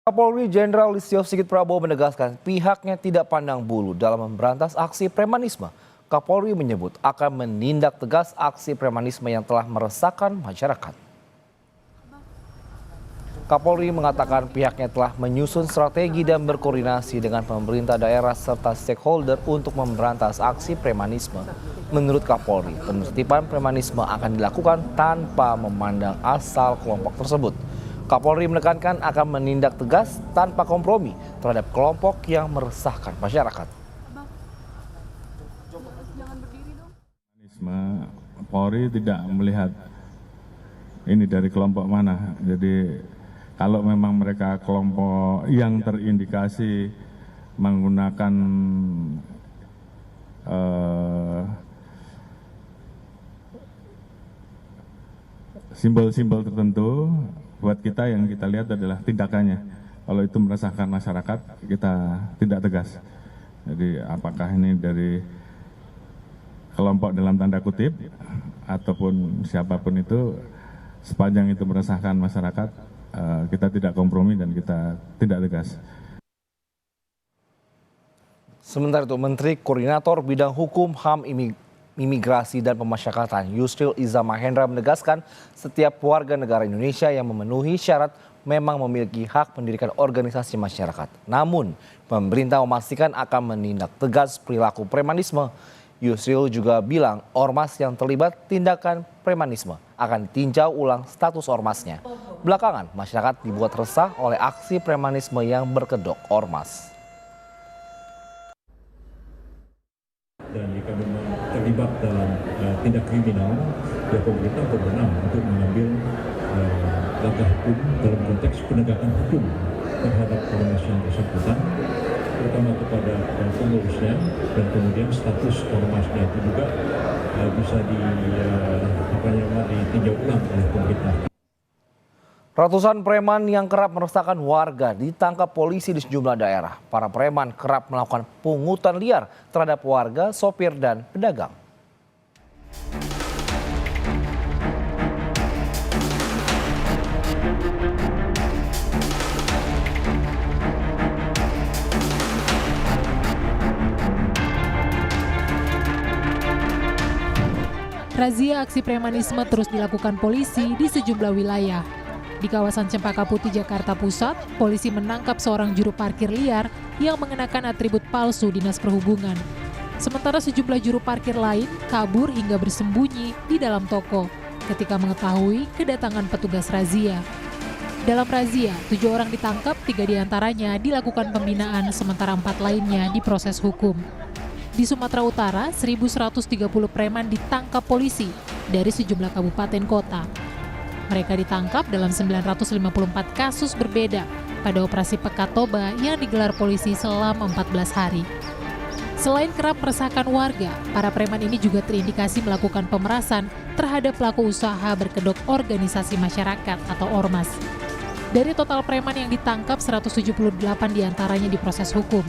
Kapolri Jenderal Listio Sigit Prabowo menegaskan pihaknya tidak pandang bulu dalam memberantas aksi premanisme. Kapolri menyebut akan menindak tegas aksi premanisme yang telah meresahkan masyarakat. Kapolri mengatakan pihaknya telah menyusun strategi dan berkoordinasi dengan pemerintah daerah serta stakeholder untuk memberantas aksi premanisme. Menurut Kapolri, penertiban premanisme akan dilakukan tanpa memandang asal kelompok tersebut. Kapolri menekankan akan menindak tegas tanpa kompromi terhadap kelompok yang meresahkan masyarakat. Polri tidak melihat ini dari kelompok mana. Jadi kalau memang mereka kelompok yang terindikasi menggunakan simbol-simbol tertentu, buat kita yang kita lihat adalah tindakannya. Kalau itu meresahkan masyarakat, kita tindak tegas. Jadi apakah ini dari kelompok dalam tanda kutip ataupun siapapun itu, sepanjang itu meresahkan masyarakat, kita tidak kompromi dan kita tidak tegas. Sementara itu, Menteri Koordinator Bidang Hukum, HAM, Imigrasi dan Pemasyarakatan Yusril Iza Mahendra menegaskan setiap warga negara Indonesia yang memenuhi syarat memang memiliki hak mendirikan organisasi masyarakat. Namun, pemerintah memastikan akan menindak tegas perilaku premanisme. Yusril juga bilang ormas yang terlibat tindakan premanisme akan ditinjau ulang status ormasnya. Belakangan, masyarakat dibuat resah oleh aksi premanisme yang berkedok ormas. Dan jika memang terlibat dalam tindak kriminal, ya pemerintah berwenang untuk mengambil langkah hukum dalam konteks penegakan hukum terhadap ormas yang bersangkutan, terutama kepada pengurusnya, dan kemudian status ormasnya itu juga bisa ditinjau ulang oleh pemerintah. Ratusan preman yang kerap meresahkan warga ditangkap polisi di sejumlah daerah. Para preman kerap melakukan pungutan liar terhadap warga, sopir, dan pedagang. Razia aksi premanisme terus dilakukan polisi di sejumlah wilayah. Di kawasan Cempaka Putih, Jakarta Pusat, polisi menangkap seorang juru parkir liar yang mengenakan atribut palsu Dinas Perhubungan. Sementara sejumlah juru parkir lain kabur hingga bersembunyi di dalam toko ketika mengetahui kedatangan petugas razia. Dalam razia, 7 orang ditangkap, 3 diantaranya dilakukan pembinaan, sementara 4 lainnya diproses hukum. Di Sumatera Utara, 1.130 preman ditangkap polisi dari sejumlah kabupaten kota. Mereka ditangkap dalam 954 kasus berbeda pada operasi Pekat Toba yang digelar polisi selama 14 hari. Selain kerap meresahkan warga, para preman ini juga terindikasi melakukan pemerasan terhadap pelaku usaha berkedok organisasi masyarakat atau ormas. Dari total preman yang ditangkap, 178 diantaranya diproses hukum.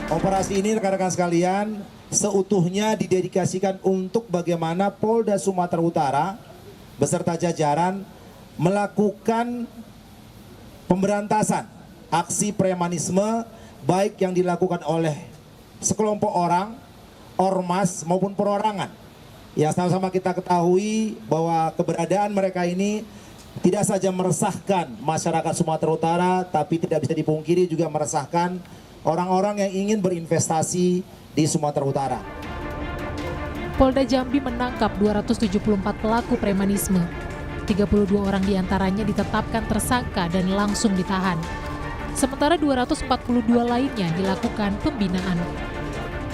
Operasi ini rekan-rekan sekalian seutuhnya didedikasikan untuk bagaimana Polda Sumatera Utara beserta jajaran melakukan pemberantasan aksi premanisme baik yang dilakukan oleh sekelompok orang, ormas maupun perorangan. Yang sama-sama kita ketahui bahwa keberadaan mereka ini tidak saja meresahkan masyarakat Sumatera Utara, tapi tidak bisa dipungkiri juga meresahkan orang-orang yang ingin berinvestasi di Sumatera Utara. Polda Jambi menangkap 274 pelaku premanisme. 32 orang diantaranya ditetapkan tersangka dan langsung ditahan. Sementara 242 lainnya dilakukan pembinaan.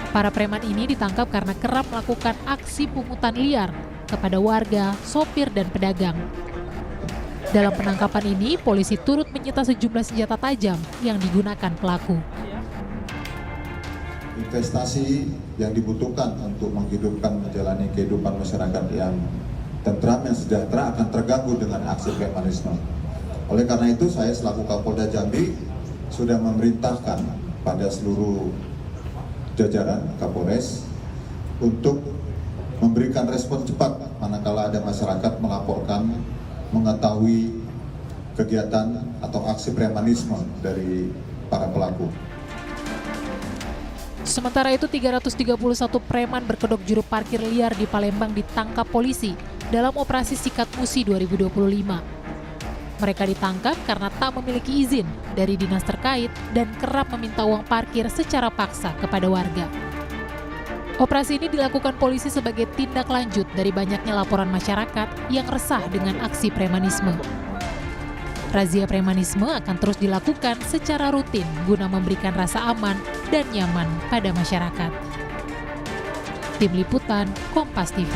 Para preman ini ditangkap karena kerap melakukan aksi pungutan liar kepada warga, sopir, dan pedagang. Dalam penangkapan ini, polisi turut menyita sejumlah senjata tajam yang digunakan pelaku. Investasi yang dibutuhkan untuk menghidupkan menjalani kehidupan masyarakat yang tentram, yang sejahtera akan terganggu dengan aksi premanisme. Oleh karena itu, saya selaku Kapolda Jambi sudah memerintahkan pada seluruh jajaran Kapolres untuk memberikan respon cepat manakala ada masyarakat melaporkan mengetahui kegiatan atau aksi premanisme dari para pelaku. Sementara itu 331 preman berkedok juru parkir liar di Palembang ditangkap polisi dalam operasi Sikat Musi 2025. Mereka ditangkap karena tak memiliki izin dari dinas terkait dan kerap meminta uang parkir secara paksa kepada warga. Operasi ini dilakukan polisi sebagai tindak lanjut dari banyaknya laporan masyarakat yang resah dengan aksi premanisme. Razia premanisme akan terus dilakukan secara rutin guna memberikan rasa aman dan nyaman pada masyarakat. Tim Liputan, Kompas TV.